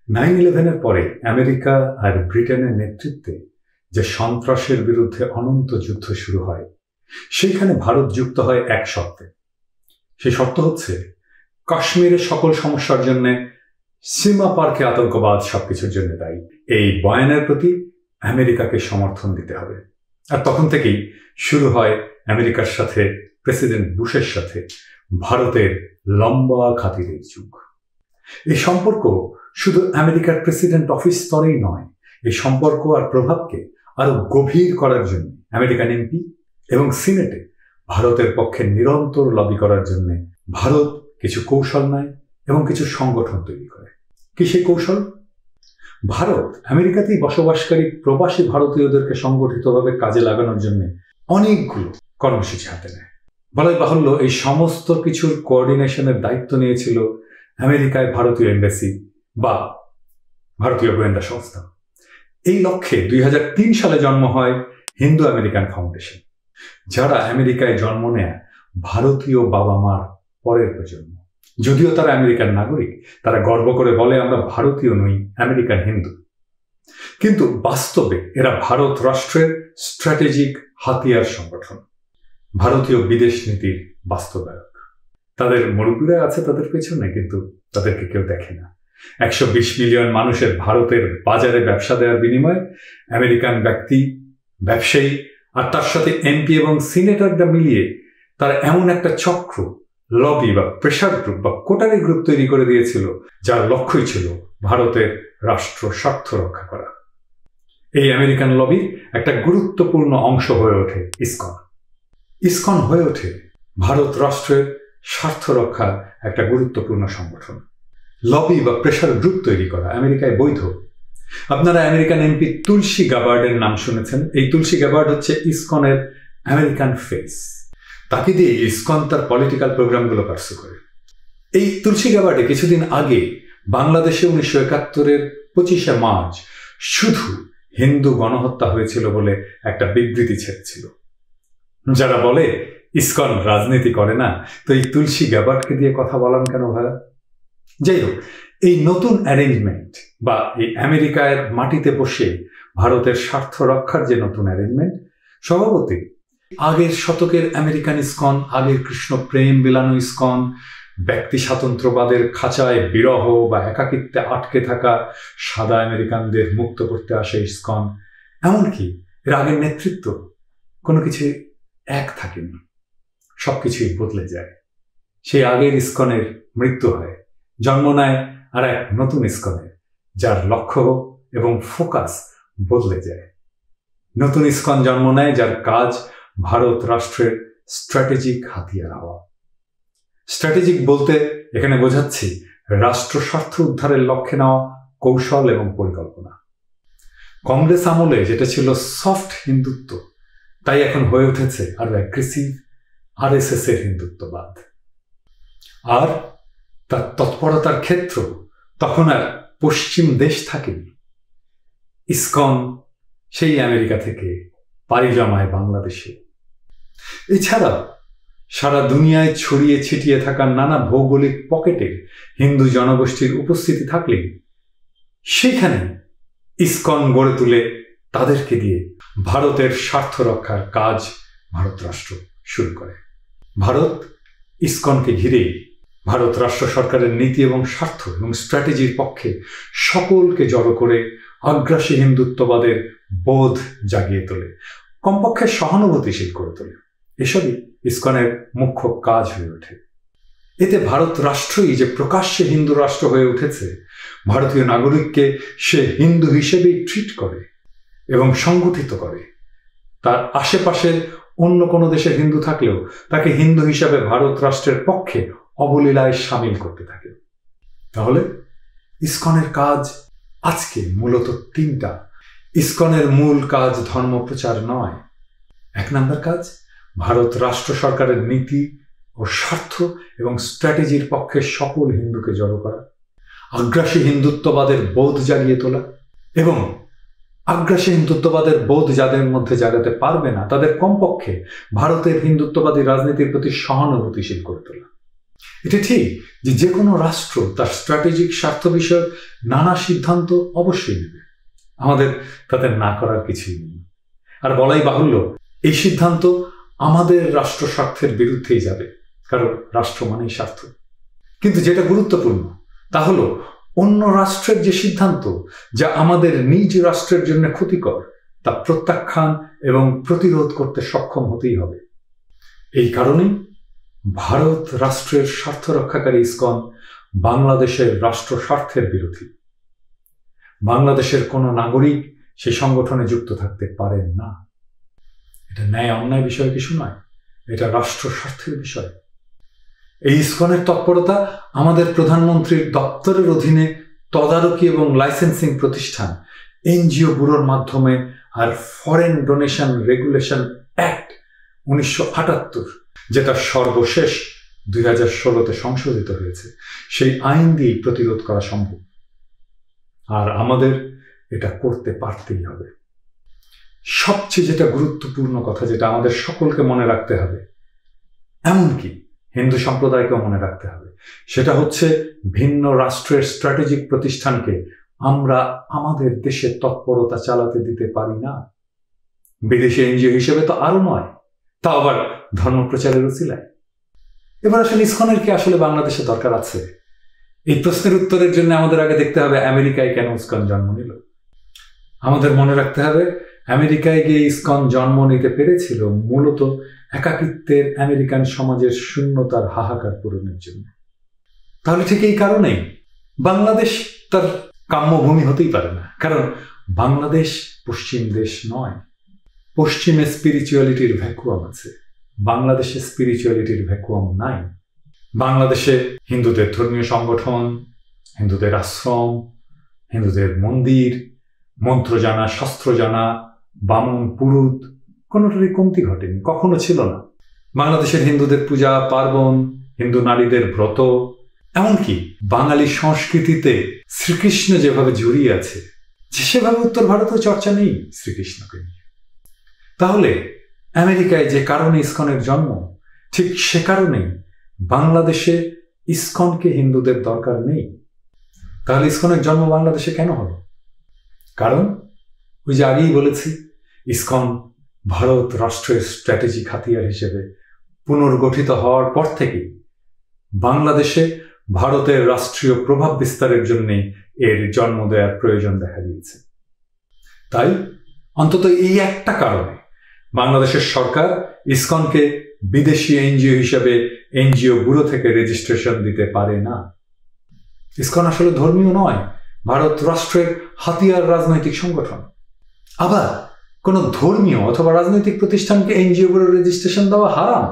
9/11-এর পরে আমেরিকা আর ব্রিটেনের নেতৃত্বে যে সন্ত্রাসের বিরুদ্ধে অনন্ত যুদ্ধ শুরু হয়, সেইখানে ভারত যুক্ত হয় এক শর্তে। সেই শর্ত হচ্ছে কাশ্মীরের সকল সমস্যার জন্য সীমা পারকে আতঙ্কবাদ সবকিছুর জন্য দায়ী। এই বয়ানের প্রতি আমেরিকাকে সমর্থন দিতে হবে। আর তখন থেকেই শুরু হয় আমেরিকার সাথে, প্রেসিডেন্ট বুশের সাথে ভারতের লম্বা খাতিরের যুগ। এই সম্পর্ক শুধু আমেরিকার প্রেসিডেন্ট অফিস স্তরেই নয়, এই সম্পর্ক আর প্রভাবকে আরো গভীর করার জন্য আমেরিকান এমপি এবং সিনেটে ভারতের পক্ষে নিরন্তর লবি করার জন্য ভারত কিছু কৌশল নেয় এবং কিছু সংগঠন তৈরি করে। কি সেই কৌশল? ভারত আমেরিকাতেই বসবাসকারী প্রবাসী ভারতীয়দেরকে সংগঠিতভাবে কাজে লাগানোর জন্য অনেকগুলো কর্মসূচি হাতে নেয়। বলাই বাহুল্য, এই সমস্ত কিছুর কোঅর্ডিনেশনের দায়িত্ব নিয়েছিল আমেরিকায় ভারতীয় এম্বাসি বা ভারতীয় গোয়েন্দা সংস্থা। এই লক্ষ্যে 2003 সালে জন্ম হয় হিন্দু আমেরিকান ফাউন্ডেশন, যারা আমেরিকায় জন্ম নেয়া ভারতীয় বাবা মার পরের প্রজন্ম। যদিও তারা আমেরিকান নাগরিক, তারা গর্ব করে বলে আমরা ভারতীয় নই, আমেরিকান হিন্দু। কিন্তু বাস্তবে এরা ভারত রাষ্ট্রের স্ট্র্যাটেজিক হাতিয়ার সংগঠন, ভারতীয় বিদেশ নীতির বাস্তবায়ক। তাদের মুরব্বীরা আছে তাদের পেছনে, কিন্তু তাদেরকে কেউ দেখে না। 120 মিলিয়ন মানুষের ভারতের বাজারে ব্যবসা দেওয়ার বিনিময়ে আমেরিকান ব্যক্তি, ব্যবসায়ী আর তার সাথে এমপি এবং সিনেটররা মিলিয়ে তারা এমন একটা চক্র, লবি বা প্রেশার গ্রুপ বা কোটারি গ্রুপ তৈরি করে দিয়েছিল, যার লক্ষ্যই ছিল ভারতের রাষ্ট্র স্বার্থ রক্ষা করা। এই আমেরিকান লবির একটা গুরুত্বপূর্ণ অংশ হয়ে ওঠে ইসকন। ইসকন হয়ে ওঠে ভারত রাষ্ট্রের স্বার্থ রক্ষার একটা গুরুত্বপূর্ণ সংগঠন। লবি বা প্রেশার গ্রুপ তৈরি করা আমেরিকায় বৈধ। আপনারা আমেরিকান এমপি তুলসী গ্যাবার্ডের নাম শুনেছেন। এই তুলসী গ্যাবার্ড হচ্ছে ইসকনের আমেরিকান ফেস। তাকে দিয়ে ইসকন তার পলিটিক্যাল প্রোগ্রামগুলো পার্সু করে। এই তুলসী গ্যাবার্ডে কিছুদিন আগে বাংলাদেশে 1971-এর 25শে মার্চ শুধু হিন্দু গণহত্যা হয়েছিল বলে একটা বিবৃতি ছেড়েছিল। যারা বলে ইসকন রাজনীতি করে না, তো এই তুলসী গ্যাবার্ডকে দিয়ে কথা বলান কেন ভাইয়া? যাই হোক, এই নতুন অ্যারেঞ্জমেন্ট বা এই আমেরিকার মাটিতে বসে ভারতের স্বার্থ রক্ষার যে নতুন অ্যারেঞ্জমেন্ট, স্বভাবতই আগের শতকের আমেরিকান ইসকন, আগের কৃষ্ণ প্রেম বিলানো ইসকন, ব্যক্তি স্বাতন্ত্র্যবাদের খাঁচায় বিরহ বা একাকিত্বে আটকে থাকা সাদা আমেরিকানদের মুক্ত করতে আসে ইসকন, এমনকি এর আগের নেতৃত্ব কোনো কিছু এক থাকেনি, সবকিছুই বদলে যায়। সেই আগের ইসকনের মৃত্যু হয়, জন্ম নেয় আর এক নতুন ইসকনের, যার লক্ষ্য এবং ফোকাস বদলে যায়। নতুন ইসকন জন্ম নেয় যার কাজ ভারত রাষ্ট্রের স্ট্র্যাটেজিক হাতিয়ার হওয়া। স্ট্র্যাটেজিক বলতে এখানে বোঝাচ্ছি রাষ্ট্র স্বার্থ উদ্ধারের লক্ষ্যে নেওয়া কৌশল এবং পরিকল্পনা। কংগ্রেস আমলে যেটা ছিল সফট হিন্দুত্ব, তাই এখন হয়ে উঠেছে আরো অ্যাগ্রেসিভ RSS এর হিন্দুত্ববাদ। আর তার তৎপরতার ক্ষেত্র তখন আর পশ্চিম দেশ থাকেনি। ইসকন সেই আমেরিকা থেকে পাড়ি জমায় বাংলাদেশে। এছাড়া সারা দুনিয়ায় ছড়িয়ে ছিটিয়ে থাকা নানা ভৌগোলিক পকেটে হিন্দু জনগোষ্ঠীর উপস্থিতি থাকলে সেখানে ইসকন গড়ে তুলে তাদেরকে দিয়ে ভারতের স্বার্থ রক্ষার কাজ ভারত রাষ্ট্র শুরু করে। ভারত ইসকনকে ঘিরে ভারত রাষ্ট্র সরকারের নীতি এবং স্বার্থ এবং স্ট্র্যাটেজির পক্ষে সকলকে জড়ো করে আগ্রাসী হিন্দুত্ববাদের বোধ জাগিয়ে তোলে, কমপক্ষে সহানুভূতিশীল করে তোলে। এসবই ইসকনের মুখ্য কাজ হয়ে ওঠে। এতে ভারত রাষ্ট্রই যে প্রকাশ্যে হিন্দু রাষ্ট্র হয়ে উঠেছে, ভারতীয় নাগরিককে সে হিন্দু হিসেবেই ট্রিট করে এবং সংগঠিত করে। তার আশেপাশের অন্য কোনো দেশের হিন্দু থাকলেও তাকে হিন্দু হিসাবে ভারত রাষ্ট্রের পক্ষে অবলীলায় সামিল করতে থাকে। তাহলে ইসকনের কাজ আজকে মূলত তিনটা। ইসকনের মূল কাজ ধর্মপ্রচার নয়। 1 নম্বর কাজ ভারত রাষ্ট্র সরকারের নীতি ও স্বার্থ এবং স্ট্র্যাটেজির পক্ষে সকল হিন্দুকে জড়ো করা, আগ্রাসী হিন্দুত্ববাদের বোধ জাগিয়ে তোলা এবং আগ্রাসী হিন্দুত্ববাদের বোধ যাদের মধ্যে জাগাতে পারবে না তাদের কমপক্ষে ভারতের হিন্দুত্ববাদী রাজনীতির প্রতি সহানুভূতিশীল করে তোলা। এটা ঠিক যে কোনো রাষ্ট্র তার স্ট্র্যাটেজিক স্বার্থ বিষয়ক নানা সিদ্ধান্ত অবশ্যই নেবে, আমাদের তাতে না করার কিছুই নেই। আর বলাই বাহুল্য, এই সিদ্ধান্ত আমাদের রাষ্ট্র স্বার্থের বিরুদ্ধেই যাবে, কারণ রাষ্ট্র মানেই স্বার্থ। কিন্তু যেটা গুরুত্বপূর্ণ তা হলো অন্য রাষ্ট্রের যে সিদ্ধান্ত যা আমাদের নিজ রাষ্ট্রের জন্য ক্ষতিকর, তা প্রত্যাখ্যান এবং প্রতিরোধ করতে সক্ষম হতেই হবে। এই কারণেই ভারত রাষ্ট্রের স্বার্থ রক্ষাকারী ইসকন বাংলাদেশের রাষ্ট্র স্বার্থের বিরোধী। বাংলাদেশের কোনো নাগরিক সে সংগঠনে যুক্ত থাকতে পারেন না। এটা ন্যায় অন্যায় বিষয় কিছু নয়, এটা রাষ্ট্র স্বার্থের বিষয়। এই ইসকনের তৎপরতা আমাদের প্রধানমন্ত্রীর দপ্তরের অধীনে তদারকি এবং লাইসেন্সিং প্রতিষ্ঠান এনজিও ব্যুরোর মাধ্যমে আর ফরেন ডোনেশন রেগুলেশন অ্যাক্ট 1978, যেটা সর্বশেষ 2016-তে সংশোধিত হয়েছে, সেই আইন দিয়ে প্রতিরোধ করা সম্ভব। আর আমাদের এটা করতে পারতেই হবে। সবচেয়ে যেটা গুরুত্বপূর্ণ কথা, যেটা আমাদের সকলকে মনে রাখতে হবে, এমনকি হিন্দু সম্প্রদায়কেও মনে রাখতে হবে, সেটা হচ্ছে ভিন্ন রাষ্ট্রের স্ট্র্যাটেজিক প্রতিষ্ঠানকে আমরা আমাদের দেশে তৎপরতা চালাতে দিতে পারি না। বিদেশি এনজিও হিসেবে তো আরো নয়, তা আবার ধর্মপ্রচারের উছিলায়। এবার আসলে ইসকনের কি আসলে বাংলাদেশে দরকার আছে? এই প্রশ্নের উত্তরের জন্য আমাদের আগে দেখতে হবে আমেরিকায় কেন ইসকন জন্ম নিল। আমাদের মনে রাখতে হবে আমেরিকায় গিয়ে ইসকন জন্ম নিতে পেরেছিল মূলত একাকিত্বের আমেরিকান সমাজের শূন্যতার হাহাকার পূরণের জন্য। তাহলে ঠিক এই কারণেই বাংলাদেশ তার কাম্যভূমি হতেই পারে না, কারণ বাংলাদেশ পশ্চিম দেশ নয়। পশ্চিমে স্পিরিচুয়ালিটির ভ্যাকুয়াম আছে, বাংলাদেশে স্পিরিচুয়ালিটির ভ্যাকুয়াম নাই। বাংলাদেশে হিন্দুদের ধর্মীয় সংগঠন, হিন্দুদের আশ্রম, হিন্দুদের মন্দির, মন্ত্র জানা, শাস্ত্র জানা, বামন পুরুত কোনোটারই কমতি ঘটেনি, কখনো ছিল না। বাংলাদেশের হিন্দুদের পূজা পার্বণ, হিন্দু নারীদের ব্রত, এমনকি বাঙালি সংস্কৃতিতে শ্রীকৃষ্ণ যেভাবে জড়িয়ে আছে, সেভাবে উত্তর ভারতেও চর্চা নেই শ্রীকৃষ্ণকে নিয়ে। তাহলে আমেরিকায় যে কারণে ইসকনের জন্ম, ঠিক সে কারণেই বাংলাদেশে ইসকনকে হিন্দুদের দরকার নেই। তাহলে ইসকনের জন্ম বাংলাদেশে কেন হলো? কারণ ওই যে আগেই বলেছি, ইসকন ভারত রাষ্ট্রের স্ট্র্যাটেজিক হাতিয়ার হিসেবে পুনর্গঠিত হওয়ার পর থেকেই বাংলাদেশে ভারতের রাষ্ট্রীয় প্রভাব বিস্তারের জন্য এর জন্ম দেওয়ার প্রয়োজন দেখা দিয়েছে। তাই অন্তত এই একটা কারণে বাংলাদেশের সরকার ইসকনকে বিদেশি এনজিও হিসেবে এনজিও ব্যুরো থেকে রেজিস্ট্রেশন দিতে পারে না। ইসকন আসলে ধর্মীয় নয়, ভারত রাষ্ট্রের হাতিয়ার রাজনৈতিক সংগঠন। আবার কোনো ধর্মীয় অথবা রাজনৈতিক প্রতিষ্ঠানকে এনজিও ব্যুরো রেজিস্ট্রেশন দেওয়া হারাম,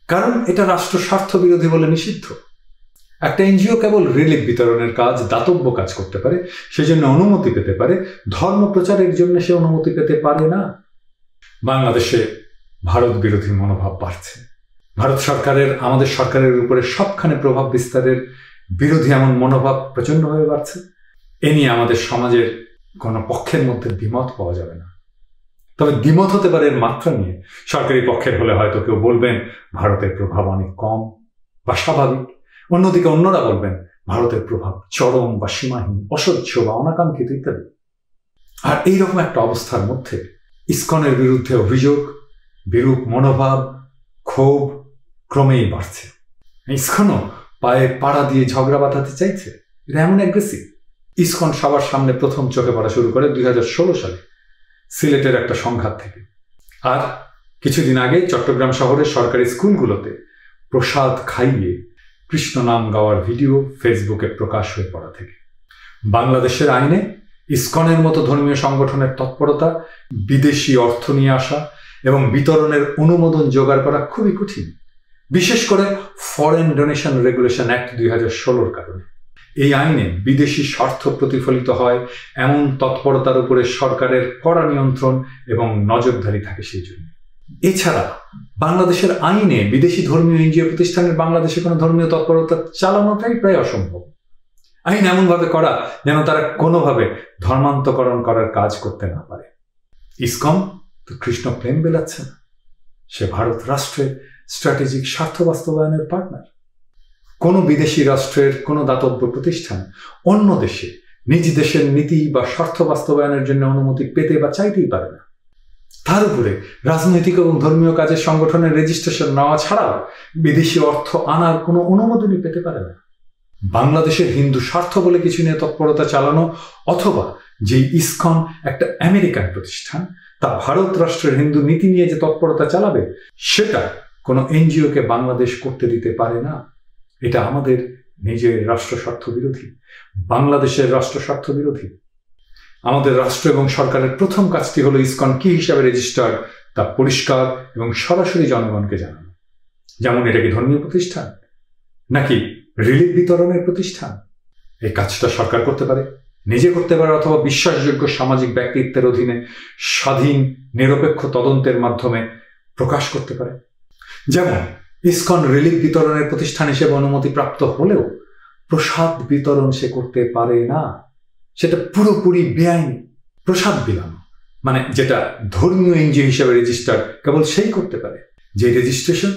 কারণ এটা রাষ্ট্র স্বার্থ বিরোধী বলে নিষিদ্ধ। একটা এনজিও কেবল রিলিফ বিতরণের কাজ, দাতব্য কাজ করতে পারে, সেজন্য অনুমতি পেতে পারে, ধর্ম প্রচারের জন্য সে অনুমতি পেতে পারে না। বাংলাদেশে ভারত বিরোধী মনোভাব বাড়ছে। ভারত সরকারের আমাদের সরকারের উপরে সবখানে প্রভাব বিস্তারের বিরোধী এমন মনোভাব প্রচণ্ডভাবে বাড়ছে। এ নিয়ে আমাদের সমাজের কোনো পক্ষের মধ্যে দ্বিমত পাওয়া যাবে না। তবে দ্বিমত হতে পারে এর মাত্রা নিয়ে। সরকারি পক্ষের হলে হয়তো কেউ বলবেন ভারতের প্রভাব অনেক কম বা স্বাভাবিক, অন্যদিকে অন্যরা বলবেন ভারতের প্রভাব চরম বা সীমাহীন, অসহ্য বা অনাকাঙ্ক্ষিত ইত্যাদি। আর এইরকম একটা অবস্থার মধ্যে ইসকনের বিরুদ্ধে অভিযোগ, বিরূপ মনোভাব, ক্ষোভ ক্রমেই বাড়ছে। ইসকনও পায়ে পাড়া দিয়ে ঝগড়া বাঁধাতে চাইছে, এটা এমন অ্যাগ্রেসিভ। ইসকন সবার সামনে প্রথম চোখে পড়া শুরু করে 2016 সালে সিলেটের একটা সংঘাত থেকে। আর কিছুদিন আগে চট্টগ্রাম শহরের সরকারি স্কুলগুলোতে প্রসাদ খাইয়ে কৃষ্ণ নাম গাওয়ার ভিডিও ফেসবুকে প্রকাশ হয়ে পড়া থেকে। বাংলাদেশের আইনে ইসকনের মতো ধর্মীয় সংগঠনের তৎপরতা, বিদেশি অর্থ নিয়ে আসা এবং বিতরণের অনুমোদন জোগাড় করা খুবই কঠিন, বিশেষ করে ফরেন ডোনেশন রেগুলেশন অ্যাক্ট 2016-র কারণে। এই আইনে বিদেশি স্বার্থ প্রতিফলিত হয় এমন তৎপরতার উপরে সরকারের কড়া নিয়ন্ত্রণ এবং নজরদারি থাকে সেই জন্য। এছাড়া বাংলাদেশের আইনে বিদেশি ধর্মীয় এনজিও প্রতিষ্ঠানের বাংলাদেশে কোনো ধর্মীয় তৎপরতা চালানোটাই প্রায় অসম্ভব। আইন এমনভাবে করা যেন তারা কোনোভাবে ধর্মান্তকরণ করার কাজ করতে না পারে। ইসকন তো কৃষ্ণ প্রেম বেলাচ্ছে না, সে ভারত রাষ্ট্রের স্ট্র্যাটেজিক স্বার্থ বাস্তবায়নের পার্টনার। কোনো বিদেশি রাষ্ট্রের কোনো দাতব্য প্রতিষ্ঠান অন্য দেশে নিজ দেশের নীতি বা স্বার্থ বাস্তবায়নের জন্য অনুমতি পেতে বা চাইতেই পারে না। তার উপরে রাজনৈতিক এবং ধর্মীয় কাজের সংগঠনের রেজিস্ট্রেশন নেওয়া ছাড়াও বিদেশি অর্থ আনার কোনো অনুমোদনই পেতে পারে না। বাংলাদেশের হিন্দু স্বার্থ বলে কিছু নিয়ে তৎপরতা চালানো অথবা যে ইসকন একটা আমেরিকান প্রতিষ্ঠান, তা ভারত রাষ্ট্রের হিন্দু নীতি নিয়ে যে তৎপরতা চালাবে সেটা কোনো এনজিওকে বাংলাদেশ করতে দিতে পারে না। এটা আমাদের নিজের রাষ্ট্র স্বার্থ বিরোধী, বাংলাদেশের রাষ্ট্র স্বার্থ বিরোধী। আমাদের রাষ্ট্র এবং সরকারের প্রথম কাজটি হলো ইসকন কি হিসাবে রেজিস্টার্ড তা পরিষ্কার এবং সরাসরি জনগণকে জানানো। যেমন এটা কি ধর্মীয় প্রতিষ্ঠান নাকি রিলিফ বিতরণের প্রতিষ্ঠান? এই কাজটা সরকার করতে পারে, নিজে করতে পারে, অথবা বিশ্বাসযোগ্য সামাজিক ব্যক্তিত্বের অধীনে স্বাধীন নিরপেক্ষ তদন্তের মাধ্যমে প্রকাশ করতে পারে। যেমন ইসকন রিলিফ বিতরণের প্রতিষ্ঠান হিসেবে অনুমতিপ্রাপ্ত হলেও প্রসাদ বিতরণ সে করতে পারে না, সেটা পুরোপুরি বেআইনি। প্রসাদ বিলানো মানে যেটা ধর্মীয় এনজিও হিসেবে রেজিস্টার্ড কেবল সেই করতে পারে, যে রেজিস্ট্রেশন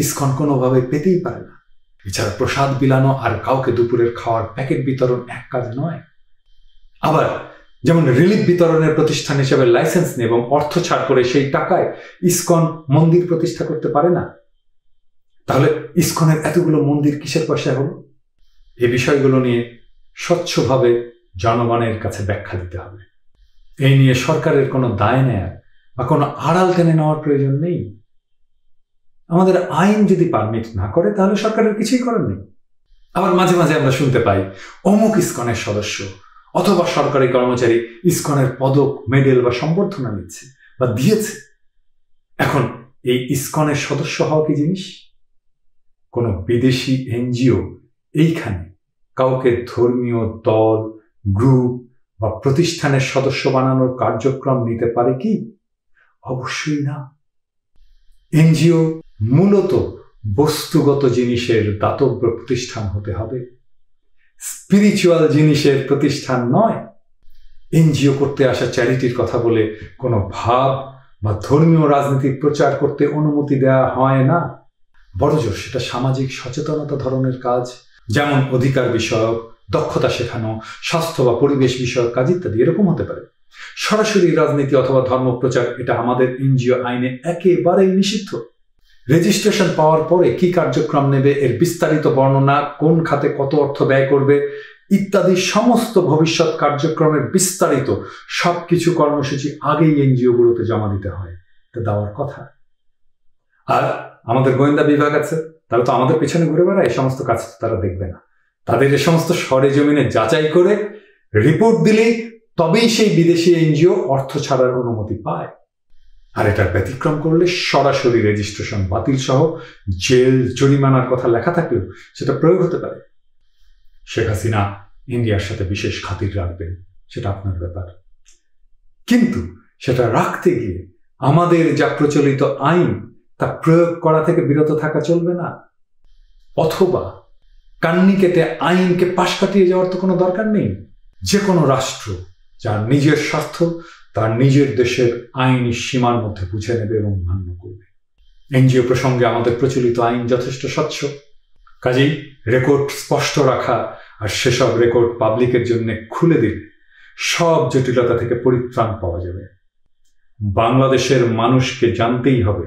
ইসকন কোনোভাবে পেতেই পারে না। এছাড়া প্রসাদ বিলানো আর কাউকে দুপুরের খাওয়ার প্যাকেট বিতরণ এক কাজ নয়। আবার যেমন রিলিফ বিতরণের প্রতিষ্ঠান হিসেবে লাইসেন্স নিয়ে এবং অর্থ ছাড় করে সেই টাকায় ইসকন মন্দির প্রতিষ্ঠা করতে পারে না। তাহলে ইসকনের এতগুলো মন্দির কিসের পয়সায় হলো? এই বিষয়গুলো নিয়ে স্বচ্ছভাবে জনগণের কাছে ব্যাখ্যা দিতে হবে। এই নিয়ে সরকারের কোনো দায় নেয়ার বা কোনো আড়াল টেনে নেওয়ার প্রয়োজন নেই। আমাদের আইন যদি পারমিট না করে তাহলে সরকারের কিছুই করার নেই। আবার মাঝে মাঝে আমরা শুনতে পাই অমুক ইসকনের সদস্য অথবা সরকারি কর্মচারী ইসকনের পদক, মেডেল বা সম্বর্ধনা নিচ্ছে বা দিয়েছে। এখন এই ইসকনের সদস্য হওয়া কি জিনিস? কোনো বিদেশি এনজিও এইখানে কাউকে ধর্মীয় দল, গ্রুপ বা প্রতিষ্ঠানের সদস্য বানানোর কার্যক্রম নিতে পারে কি? অবশ্যই না। এনজিও মূলত বস্তুগত জিনিসের দাতব্য প্রতিষ্ঠান হতে হবে, স্পিরিচুয়াল জিনিসের প্রতিষ্ঠান নয়। এনজিও করতে আসা চ্যারিটির কথা বলে কোনো ভাব বা ধর্মীয় রাজনীতির প্রচার করতে অনুমতি দেওয়া হয় না। বড়জোর সেটা সামাজিক সচেতনতা ধরনের কাজ, যেমন অধিকার বিষয়ক, দক্ষতা শেখানো, স্বাস্থ্য বা পরিবেশ বিষয়ক কাজ ইত্যাদি এরকম হতে পারে। সরাসরি রাজনীতি অথবা ধর্মপ্রচার এটা আমাদের এনজিও আইনে একেবারেই নিষিদ্ধ। রেজিস্ট্রেশন পাওয়ার পরে কি কার্যক্রম নেবে, এর বিস্তারিত বর্ণনা, কোন খাতে কত অর্থ ব্যয় করবে ইত্যাদি সমস্ত ভবিষ্যৎ কার্যক্রমের বিস্তারিত সবকিছু কর্মসূচি আগেই এনজিওগুলোতে জমা দিতে হয়। এটা দেওয়ার কথা। আর আমাদের গোয়েন্দা বিভাগ আছে, তারা তো আমাদের পেছনে ঘুরে বেড়ায়, এই সমস্ত কাজ তারা দেখবে না। তাদের এ সমস্ত সরেজমিনে যাচাই করে রিপোর্ট দিলেই তবেই সেই বিদেশি এনজিও অর্থ ছাড়ার অনুমতি পায়। আর এটার ব্যতিক্রম করলে সরাসরি রেজিস্ট্রেশন বাতিল সহ জেল, জরিমানার কথা লেখা থাকলেও সেটা প্রয়োগ হতে পারে। শেখ হাসিনা ইন্ডিয়ার সাথে বিশেষ খাতির রাখবেন, সেটা আপনার ব্যাপার। কিন্তু সেটা রাখতে গিয়ে আমাদের যা প্রচলিত আইন তা প্রয়োগ করা থেকে বিরত থাকা চলবে না। অথবা কান্নি কেটে আইনকে পাশ কাটিয়ে যাওয়ার তো কোনো দরকার নেই। যে কোনো রাষ্ট্র যার নিজের স্বার্থ তার নিজের দেশের আইনি সীমার মধ্যে বুঝে নেবে এবং মান্য করবে। এনজিও প্রসঙ্গে আমাদের প্রচলিত আইন যথেষ্ট স্বচ্ছ। কাজেই রেকর্ড স্পষ্ট রাখা আর সেসব রেকর্ড পাবলিকের জন্য খুলে দিলে সব জটিলতা থেকে পরিত্রাণ পাওয়া যাবে। বাংলাদেশের মানুষকে জানতেই হবে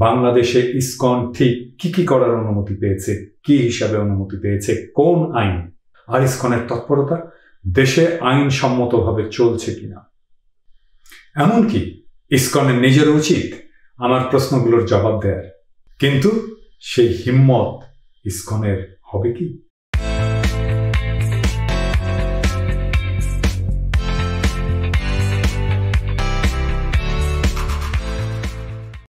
বাংলাদেশে ইসকন ঠিক কি কি করার অনুমতি পেয়েছে, কি হিসাবে অনুমতি পেয়েছে, কোন আইন, আর ইসকনের তৎপরতা দেশে আইনসম্মতভাবে চলছে কিনা। এমনকি ইসকনের নিজের উচিত আমার প্রশ্নগুলোর জবাব দেয়ার, কিন্তু সেই হিম্মত ইসকনের হবে কি?